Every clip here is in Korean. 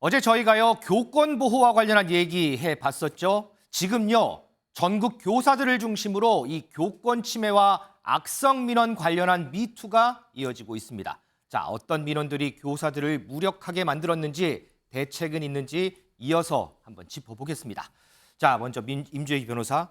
어제 저희가요 교권 보호와 관련한 얘기해 봤었죠. 지금요 전국 교사들을 중심으로 이 교권 침해와 악성 민원 관련한 미투가 이어지고 있습니다. 자, 어떤 민원들이 교사들을 무력하게 만들었는지 대책은 있는지 이어서 한번 짚어보겠습니다. 자, 먼저 임주희 변호사.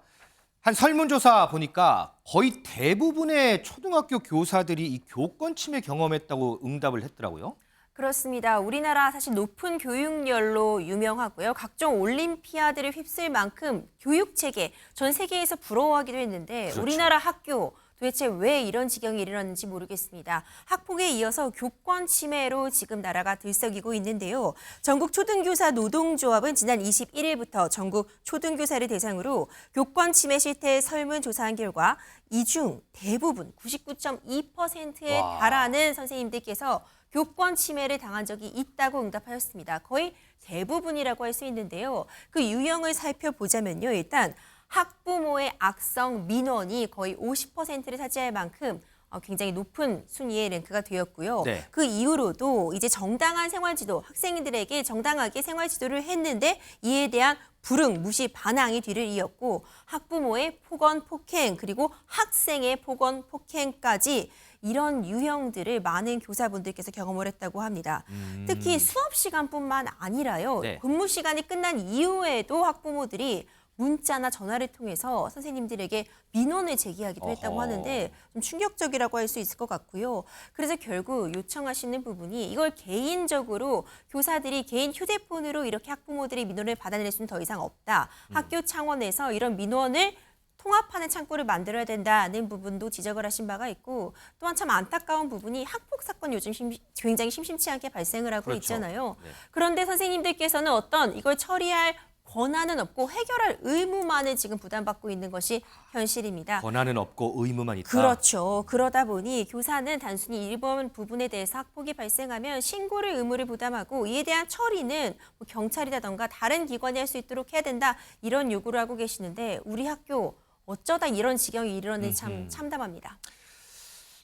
한 설문조사 보니까 거의 대부분의 초등학교 교사들이 이 교권 침해 경험했다고 응답을 했더라고요. 그렇습니다. 우리나라 사실 높은 교육열로 유명하고요. 각종 올림피아드를 휩쓸 만큼 교육체계 전 세계에서 부러워하기도 했는데 그렇죠. 우리나라 학교 도대체 왜 이런 지경이 일어났는지 모르겠습니다. 학폭에 이어서 교권 침해로 지금 나라가 들썩이고 있는데요. 전국 초등교사 노동조합은 지난 21일부터 전국 초등교사를 대상으로 교권 침해 실태 설문조사한 결과 이 중 대부분 99.2%에 와. 달하는 선생님들께서 교권 침해를 당한 적이 있다고 응답하였습니다. 거의 대부분이라고 할 수 있는데요. 그 유형을 살펴보자면요. 일단 학부모의 악성 민원이 거의 50%를 차지할 만큼 굉장히 높은 순위에 랭크가 되었고요. 네. 그 이후로도 이제 정당한 생활지도, 학생들에게 정당하게 생활지도를 했는데 이에 대한 불응, 무시, 반항이 뒤를 이었고 학부모의 폭언, 폭행, 그리고 학생의 폭언, 폭행까지 이런 유형들을 많은 교사분들께서 경험을 했다고 합니다. 특히 수업 시간뿐만 아니라요. 네. 근무 시간이 끝난 이후에도 학부모들이 문자나 전화를 통해서 선생님들에게 민원을 제기하기도 했다고 하는데 좀 충격적이라고 할 수 있을 것 같고요. 그래서 결국 요청하시는 부분이 이걸 개인적으로 교사들이 개인 휴대폰으로 이렇게 학부모들이 민원을 받아낼 수는 더 이상 없다. 학교 차원에서 이런 민원을 통합하는 창구를 만들어야 된다는 부분도 지적을 하신 바가 있고 또한 참 안타까운 부분이 학폭 사건 요즘 굉장히 심심치 않게 발생을 하고 그렇죠. 있잖아요. 네. 그런데 선생님들께서는 어떤 이걸 처리할 권한은 없고 해결할 의무만을 지금 부담받고 있는 것이 현실입니다. 권한은 없고 의무만 있다. 그렇죠. 그러다 보니 교사는 단순히 일본 부분에 대해서 학폭이 발생하면 신고를 의무를 부담하고 이에 대한 처리는 뭐 경찰이라던가 다른 기관이 할 수 있도록 해야 된다. 이런 요구를 하고 계시는데 우리 학교 어쩌다 이런 지경이 이르렀는지 참 참담합니다.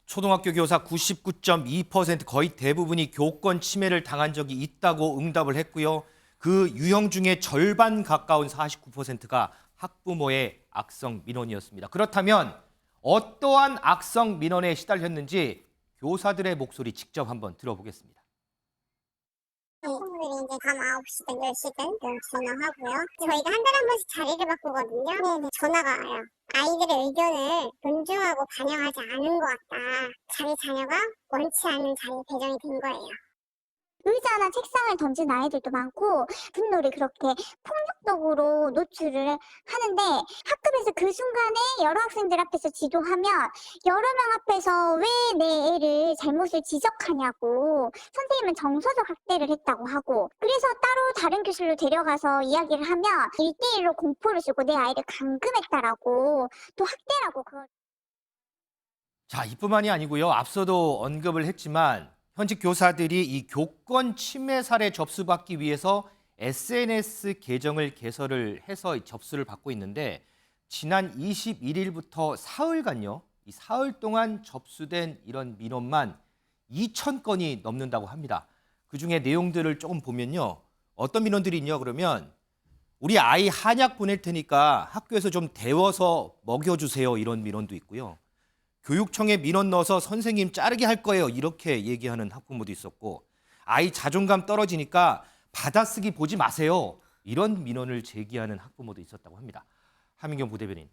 초등학교 교사 99.2% 거의 대부분이 교권 침해를 당한 적이 있다고 응답을 했고요. 그 유형 중에 절반 가까운 49%가 학부모의 악성 민원이었습니다. 그렇다면 어떠한 악성 민원에 시달렸는지 교사들의 목소리 직접 한번 들어보겠습니다. 학부모들이 이제 밤 9시든 10시든 전화하고요. 저희가 한 달에 한 번씩 자리를 바꾸거든요. 네. 전화가 와요. 아이들의 의견을 존중하고 반영하지 않은 것 같다. 자기 자녀가 원치 않는 자리에 배정이 된 거예요. 의자나 책상을 던진 아이들도 많고 분노를 그렇게 폭력적으로 노출을 하는데 학급에서 그 순간에 여러 학생들 앞에서 지도하면 여러 명 앞에서 왜 내 애를 잘못을 지적하냐고 선생님은 정서적 학대를 했다고 하고 그래서 따로 다른 교실로 데려가서 이야기를 하면 1대1로 공포를 주고 내 아이를 감금했다라고 또 학대라고 그걸 자, 이뿐만이 아니고요. 앞서도 언급을 했지만 현직 교사들이 이 교권 침해 사례 접수받기 위해서 SNS 계정을 개설을 해서 접수를 받고 있는데 지난 21일부터 사흘간요. 이 사흘 동안 접수된 이런 민원만 2,000건이 넘는다고 합니다. 그중에 내용들을 조금 보면요. 어떤 민원들이 있냐 그러면 우리 아이 한약 보낼 테니까 학교에서 좀 데워서 먹여주세요. 이런 민원도 있고요. 교육청에 민원 넣어서 선생님 자르게 할 거예요. 이렇게 얘기하는 학부모도 있었고 아이 자존감 떨어지니까 받아쓰기 보지 마세요. 이런 민원을 제기하는 학부모도 있었다고 합니다. 하민경 부대변인.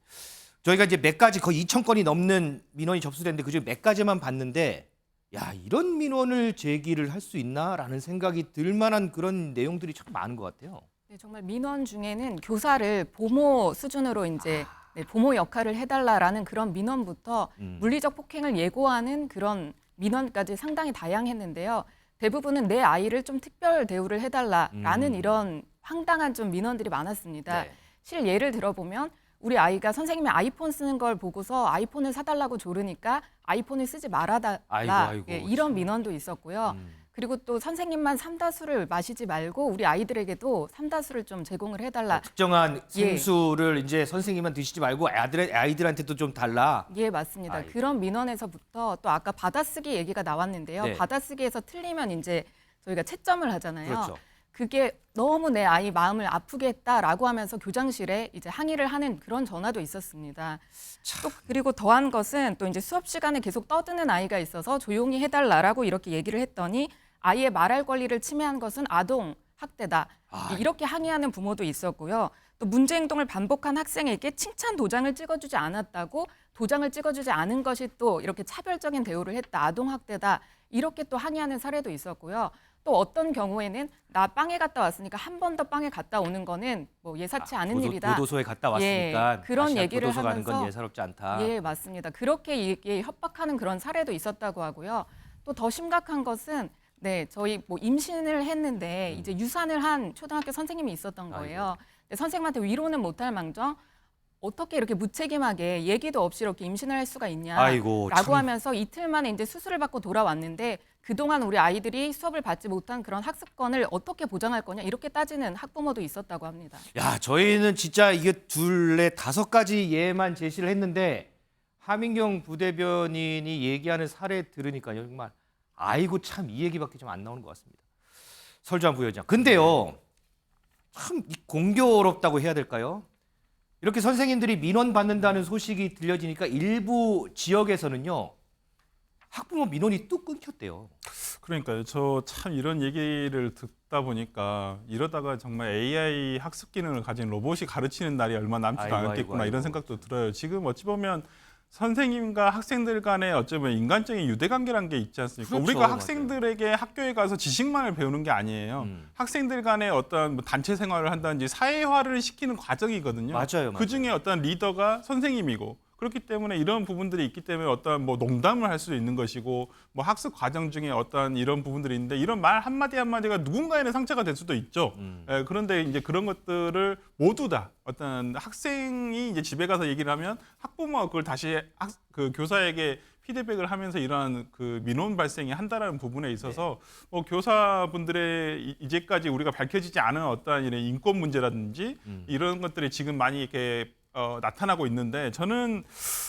저희가 이제 몇 가지 거의 2,000건이 넘는 민원이 접수됐는데 그중에 몇 가지만 봤는데 야, 이런 민원을 제기를 할 수 있나라는 생각이 들 만한 그런 내용들이 참 많은 것 같아요. 네, 정말 민원 중에는 교사를 보모 수준으로 이제 네, 보모 역할을 해달라라는 그런 민원부터 물리적 폭행을 예고하는 그런 민원까지 상당히 다양했는데요. 대부분은 내 아이를 좀 특별 대우를 해달라라는 이런 황당한 좀 민원들이 많았습니다. 네. 실 예를 들어보면 우리 아이가 선생님이 아이폰 쓰는 걸 보고서 아이폰을 사달라고 조르니까 아이폰을 쓰지 말아달라 아이고, 예, 이런 민원도 있었고요. 그리고 또 선생님만 삼다수를 마시지 말고 우리 아이들에게도 삼다수를 좀 제공을 해달라. 특정한 생수를 이제 선생님만 드시지 말고 아이들한테도 좀 달라. 예, 맞습니다. 아이고. 그런 민원에서부터 또 아까 받아쓰기 얘기가 나왔는데요. 네. 받아쓰기에서 틀리면 이제 저희가 채점을 하잖아요. 그렇죠. 그게 너무 내 아이 마음을 아프게 했다라고 하면서 교장실에 이제 항의를 하는 그런 전화도 있었습니다. 또 그리고 더한 것은 또 이제 수업 시간에 계속 떠드는 아이가 있어서 조용히 해달라라고 이렇게 얘기를 했더니 아이의 말할 권리를 침해한 것은 아동 학대다. 이렇게 항의하는 부모도 있었고요. 또 문제 행동을 반복한 학생에게 칭찬 도장을 찍어주지 않았다고 도장을 찍어주지 않은 것이 또 이렇게 차별적인 대우를 했다. 아동 학대다. 이렇게 또 항의하는 사례도 있었고요. 또 어떤 경우에는 나 빵에 갔다 왔으니까 한 번 더 빵에 갔다 오는 거는 뭐 예사치 않은 일이다. 교도소에 갔다 왔으니까 그런 다시 얘기를 교도소 가는 건 하면서 예사롭지 않다. 예, 맞습니다. 그렇게 협박하는 그런 사례도 있었다고 하고요. 또 더 심각한 것은 저희 뭐 임신을 했는데 이제 유산을 한 초등학교 선생님이 있었던 거예요. 근데 선생님한테 위로는 못할 망정 어떻게 이렇게 무책임하게 얘기도 없이 이렇게 임신을 할 수가 있냐라고 하면서 이틀 만에 이제 수술을 받고 돌아왔는데 그동안 우리 아이들이 수업을 받지 못한 그런 학습권을 어떻게 보장할 거냐 이렇게 따지는 학부모도 있었다고 합니다. 야, 저희는 진짜 이게 둘에 5가지 예만 제시를 했는데 하민경 부대변인이 얘기하는 사례 들으니까 정말 아이고 참 이 얘기밖에 좀 안 나오는 것 같습니다. 설주한 부회장. 근데요, 참 공교롭다고 해야 될까요? 이렇게 선생님들이 민원 받는다는 소식이 들려지니까 일부 지역에서는요, 학부모 민원이 뚝 끊겼대요. 그러니까요. 저 참 이런 얘기를 듣다 보니까 이러다가 정말 AI 학습 기능을 가진 로봇이 가르치는 날이 얼마 남지도 않았겠구나 이런 생각도 들어요. 지금 어찌 보면 선생님과 학생들 간에 어쩌면 인간적인 유대관계라는 게 있지 않습니까? 그렇죠, 우리가 맞아요. 학생들에게 학교에 가서 지식만을 배우는 게 아니에요. 학생들 간에 어떤 뭐 단체 생활을 한다든지 사회화를 시키는 과정이거든요. 맞아요. 그중에 어떤 리더가 선생님이고 그렇기 때문에 이런 부분들이 있기 때문에 어떤 뭐 농담을 할 수도 있는 것이고 뭐 학습 과정 중에 어떤 이런 부분들이 있는데 이런 말 한마디 한마디가 누군가에는 상처가 될 수도 있죠. 그런데 이제 그런 것들을 모두 다 어떤 학생이 이제 집에 가서 얘기를 하면 학부모가 그걸 다시 그 교사에게 피드백을 하면서 이러한 그 민원 발생이 한다라는 부분에 있어서 뭐 교사분들의 이제까지 우리가 밝혀지지 않은 어떠한 이런 인권 문제라든지 이런 것들이 지금 많이 이렇게 나타나고 있는데 저는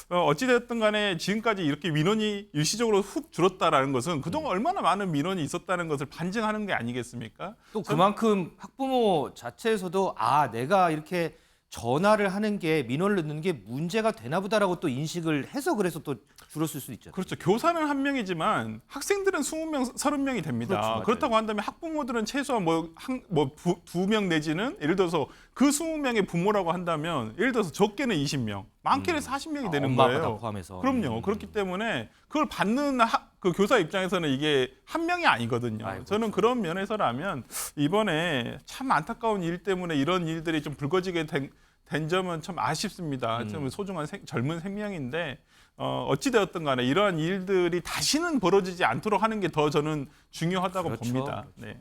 어찌됐든 간에 지금까지 이렇게 민원이 일시적으로 훅 줄었다라는 것은 그동안 얼마나 많은 민원이 있었다는 것을 반증하는 게 아니겠습니까? 또 그만큼 학부모 자체에서도 내가 이렇게 전화를 하는 게 민원을 넣는 게 문제가 되나 보다라고 또 인식을 해서 그래서 또 줄었을 수도 있죠. 그렇죠. 교사는 한 명이지만 학생들은 20명, 30명이 됩니다. 그렇죠, 그렇다고 한다면 학부모들은 최소한 두 명 내지는 예를 들어서 그 20명의 부모라고 한다면 예를 들어서 적게는 20명, 많게는 40명이 되는 엄마, 아빠 거예요. 다 포함해서. 그럼요. 그렇기 때문에 그걸 받는 그 교사 입장에서는 이게 한 명이 아니거든요. 저는 그런 면에서라면 이번에 참 안타까운 일 때문에 이런 일들이 좀 불거지게 된 점은 참 아쉽습니다. 좀 소중한 젊은 생명인데 어찌되었든 간에 이러한 일들이 다시는 벌어지지 않도록 하는 게 더 저는 중요하다고 그렇죠. 봅니다. 네.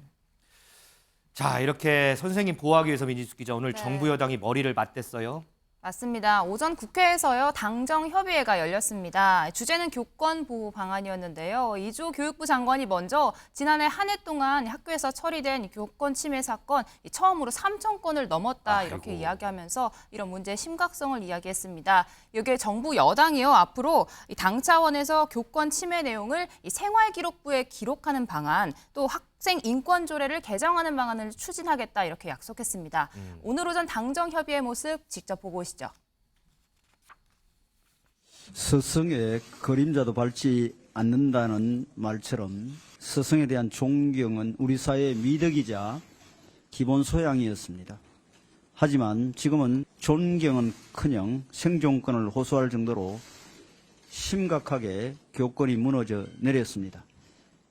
자, 이렇게 선생님 보호하기 위해서 민지숙 기자 오늘 네. 정부 여당이 머리를 맞댔어요. 맞습니다. 오전 국회에서요 당정협의회가 열렸습니다. 주제는 교권보호 방안이었는데요. 이주호 교육부 장관이 먼저 지난해 한 해 동안 학교에서 처리된 교권 침해 사건 처음으로 3천 건을 넘었다 이렇게 이야기하면서 이런 문제의 심각성을 이야기했습니다. 여기에 정부 여당이요 앞으로 당 차원에서 교권 침해 내용을 이 생활기록부에 기록하는 방안 또 학생 인권 조례를 개정하는 방안을 추진하겠다 이렇게 약속했습니다. 오늘 오전 당정협의회 모습 직접 보고 오시죠. 스승의 그림자도 밟지 않는다는 말처럼 스승에 대한 존경은 우리 사회의 미덕이자 기본 소양이었습니다. 하지만 지금은 존경은커녕 생존권을 호소할 정도로 심각하게 교권이 무너져 내렸습니다.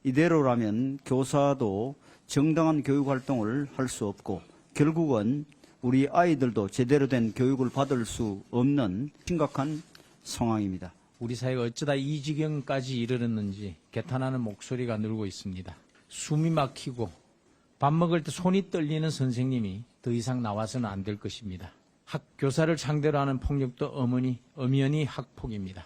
이대로라면 교사도 정당한 교육 활동을 할 수 없고 결국은 우리 아이들도 제대로 된 교육을 받을 수 없는 심각한 상황입니다. 우리 사회가 어쩌다 이 지경까지 이르렀는지 개탄하는 목소리가 늘고 있습니다. 숨이 막히고 밥 먹을 때 손이 떨리는 선생님이 더 이상 나와서는 안 될 것입니다. 교사를 상대로 하는 폭력도 엄연히 학폭입니다.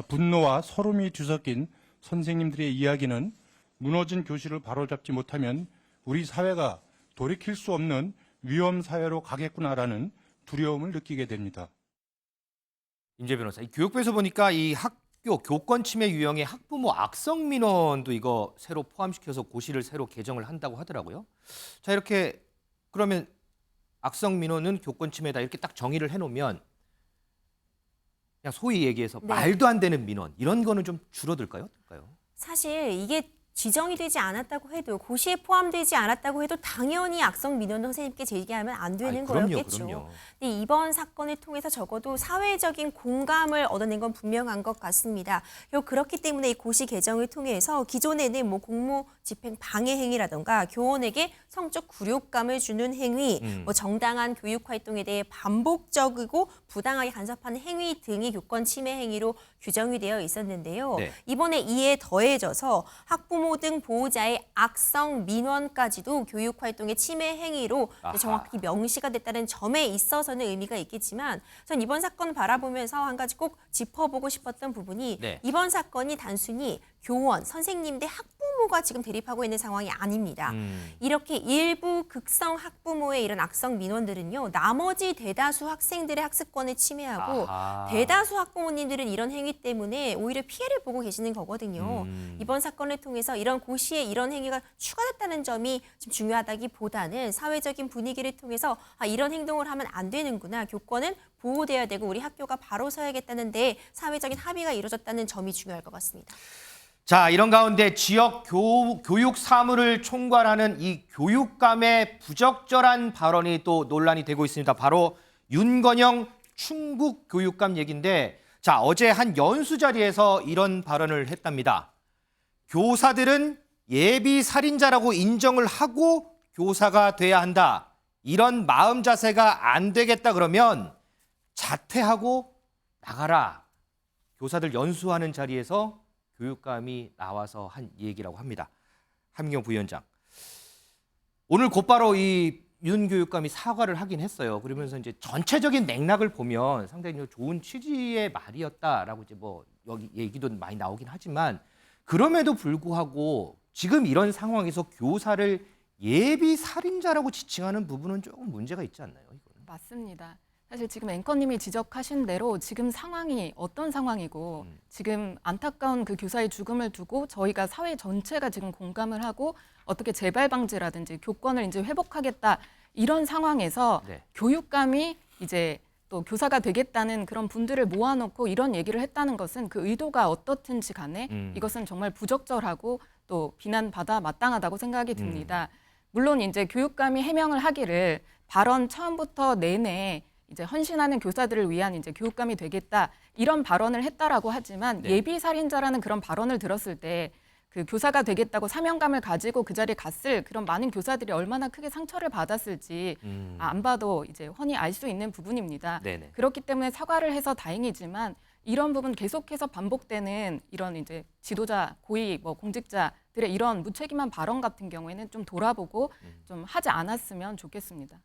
분노와 서름이 뒤섞인 선생님들의 이야기는 무너진 교실을 바로잡지 못하면 우리 사회가 돌이킬 수 없는 위험 사회로 가겠구나라는 두려움을 느끼게 됩니다. 임재 변호사, 이 교육부에서 보니까 이 학교 교권 침해 유형의 학부모 악성 민원도 이거 새로 포함시켜서 고시를 새로 개정을 한다고 하더라고요. 자, 이렇게 그러면 악성 민원은 교권 침해다 이렇게 딱 정의를 해놓으면 그냥 소위 얘기해서 네. 말도 안 되는 민원 이런 거는 좀 줄어들까요? 어떨까요? 사실 이게 지정이 되지 않았다고 해도 고시에 포함되지 않았다고 해도 당연히 악성 민원 선생님께 제기하면 안 되는 아이, 그럼요, 거였겠죠. 그럼요. 근데 이번 사건을 통해서 적어도 사회적인 공감을 얻어낸 건 분명한 것 같습니다. 그렇기 때문에 이 고시 개정을 통해서 기존에는 뭐 공무 집행 방해 행위라던가 교원에게 성적 굴욕감을 주는 행위, 뭐 정당한 교육 활동에 대해 반복적이고 부당하게 간섭하는 행위 등이 교권 침해 행위로 규정이 되어 있었는데요. 네. 이번에 이에 더해져서 학부모 등 보호자의 악성 민원까지도 교육 활동의 침해 행위로 아하. 정확히 명시가 됐다는 점에 있어서는 의미가 있겠지만 전 이번 사건을 바라보면서 한 가지 꼭 짚어보고 싶었던 부분이 네. 이번 사건이 단순히 교원, 선생님 대 학부모가 지금 대립하고 있는 상황이 아닙니다. 이렇게 일부 극성 학부모의 이런 악성 민원들은요, 나머지 대다수 학생들의 학습권을 침해하고 아하. 대다수 학부모님들은 이런 행위 때문에 오히려 피해를 보고 계시는 거거든요. 이번 사건을 통해서 이런 고시에 이런 행위가 추가됐다는 점이 좀 중요하다기보다는 사회적인 분위기를 통해서 이런 행동을 하면 안 되는구나. 교권은 보호돼야 되고 우리 학교가 바로 서야겠다는 데 사회적인 합의가 이루어졌다는 점이 중요할 것 같습니다. 자, 이런 가운데 지역 교육 사무를 총괄하는 이 교육감의 부적절한 발언이 또 논란이 되고 있습니다. 바로 윤건영 충북 교육감 얘기인데, 자, 어제 한 연수 자리에서 이런 발언을 했답니다. 교사들은 예비 살인자라고 인정을 하고 교사가 돼야 한다. 이런 마음 자세가 안 되겠다 그러면 자퇴하고 나가라. 교사들 연수하는 자리에서 교육감이 나와서 한 얘기라고 합니다. 함경 부위원장. 오늘 곧바로 이 윤 교육감이 사과를 하긴 했어요. 그러면서 이제 전체적인 맥락을 보면 상당히 좋은 취지의 말이었다라고 이제 뭐 여기 얘기도 많이 나오긴 하지만 그럼에도 불구하고 지금 이런 상황에서 교사를 예비 살인자라고 지칭하는 부분은 조금 문제가 있지 않나요? 이거는? 맞습니다. 사실 지금 앵커님이 지적하신 대로 지금 상황이 어떤 상황이고 지금 안타까운 그 교사의 죽음을 두고 저희가 사회 전체가 지금 공감을 하고 어떻게 재발 방지라든지 교권을 이제 회복하겠다 이런 상황에서 네. 교육감이 이제 또 교사가 되겠다는 그런 분들을 모아놓고 이런 얘기를 했다는 것은 그 의도가 어떻든지 간에 이것은 정말 부적절하고 또 비난받아 마땅하다고 생각이 듭니다. 물론 이제 교육감이 해명을 하기를 발언 처음부터 내내 이제 헌신하는 교사들을 위한 이제 교육감이 되겠다 이런 발언을 했다라고 하지만 네. 예비 살인자라는 그런 발언을 들었을 때 그 교사가 되겠다고 사명감을 가지고 그 자리에 갔을 그런 많은 교사들이 얼마나 크게 상처를 받았을지 안 봐도 이제 훤히 알 수 있는 부분입니다. 네네. 그렇기 때문에 사과를 해서 다행이지만 이런 부분 계속해서 반복되는 이런 이제 지도자, 고위 뭐 공직자들의 이런 무책임한 발언 같은 경우에는 좀 돌아보고 좀 하지 않았으면 좋겠습니다.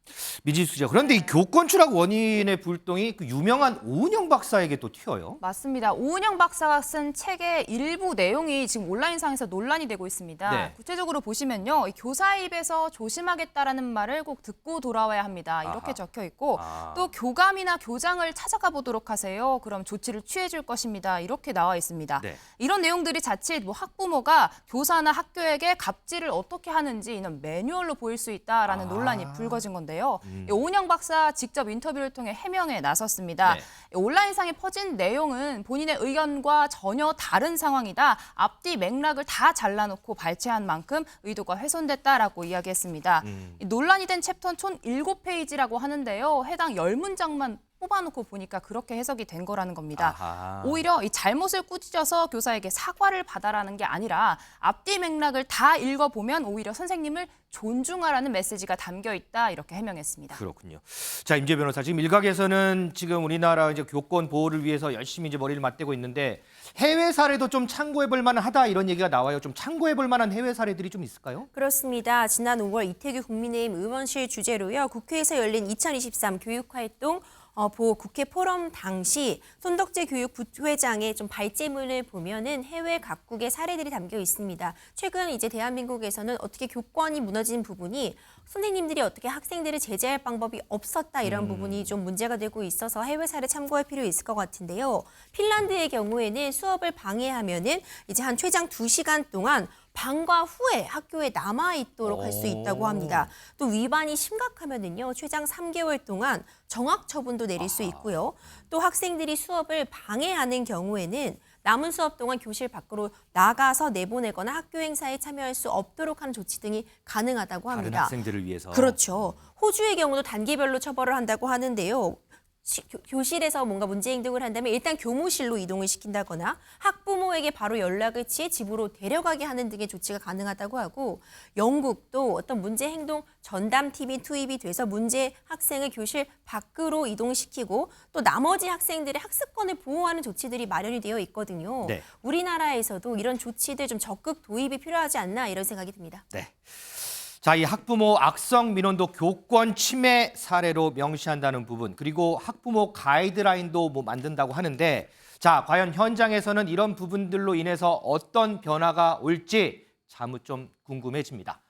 미지수 씨, 그런데 이 교권 추락 원인의 불똥이 그 유명한 오은영 박사에게 또 튀어요. 맞습니다. 오은영 박사가 쓴 책의 일부 내용이 지금 온라인상에서 논란이 되고 있습니다. 네. 구체적으로 보시면요. 이 교사 입에서 조심하겠다라는 말을 꼭 듣고 돌아와야 합니다. 이렇게 아하. 적혀 있고 아. 또 교감이나 교장을 찾아가 보도록 하세요. 그럼 조치를 취해 줄 것입니다. 이렇게 나와 있습니다. 네. 이런 내용들이 자칫 뭐 학부모가 교사나 학교에게 갑질을 어떻게 하는지 이런 매뉴얼로 보일 수 있다라는 논란이 불거진 건데요. 이 오은영 박사 직접 인터뷰를 통해 해명에 나섰습니다. 네. 온라인상에 퍼진 내용은 본인의 의견과 전혀 다른 상황이다. 앞뒤 맥락을 다 잘라놓고 발췌한 만큼 의도가 훼손됐다라고 이야기했습니다. 이 논란이 된 챕터는 총 7페이지라고 하는데요. 해당 10문장만 뽑아놓고 보니까 그렇게 해석이 된 거라는 겁니다. 아하. 오히려 이 잘못을 꾸짖어서 교사에게 사과를 받아라는 게 아니라 앞뒤 맥락을 다 읽어보면 오히려 선생님을 존중하라는 메시지가 담겨 있다 이렇게 해명했습니다. 그렇군요. 자, 임재 변호사, 지금 일각에서는 지금 우리나라 이제 교권 보호를 위해서 열심히 이제 머리를 맞대고 있는데 해외 사례도 좀 참고해볼 만하다 이런 얘기가 나와요. 좀 참고해볼 만한 해외 사례들이 좀 있을까요? 그렇습니다. 지난 5월 이태규 국민의힘 의원실 주재로요. 국회에서 열린 2023 교육활동 국회 포럼 당시 손덕재 교육 부회장의 좀 발제문을 보면은 해외 각국의 사례들이 담겨 있습니다. 최근 이제 대한민국에서는 어떻게 교권이 무너진 부분이 선생님들이 어떻게 학생들을 제재할 방법이 없었다 이런 부분이 좀 문제가 되고 있어서 해외 사례 참고할 필요 있을 것 같은데요. 핀란드의 경우에는 수업을 방해하면은 이제 한 최장 2시간 동안 방과 후에 학교에 남아 있도록 할 수 있다고 합니다. 또 위반이 심각하면은요, 최장 3개월 동안 정학 처분도 내릴 수 있고요. 또 학생들이 수업을 방해하는 경우에는 남은 수업 동안 교실 밖으로 나가서 내보내거나 학교 행사에 참여할 수 없도록 하는 조치 등이 가능하다고 다른 합니다. 학생들을 위해서. 그렇죠. 호주의 경우도 단계별로 처벌을 한다고 하는데요. 교실에서 뭔가 문제 행동을 한다면 일단 교무실로 이동을 시킨다거나 학부모에게 바로 연락을 취해 집으로 데려가게 하는 등의 조치가 가능하다고 하고, 영국도 어떤 문제 행동 전담팀이 투입이 돼서 문제 학생을 교실 밖으로 이동시키고 또 나머지 학생들의 학습권을 보호하는 조치들이 마련이 되어 있거든요. 네. 우리나라에서도 이런 조치들 좀 적극 도입이 필요하지 않나 이런 생각이 듭니다. 네. 자, 이 학부모 악성 민원도 교권 침해 사례로 명시한다는 부분, 그리고 학부모 가이드라인도 뭐 만든다고 하는데, 자, 과연 현장에서는 이런 부분들로 인해서 어떤 변화가 올지 사뭇 좀 궁금해집니다.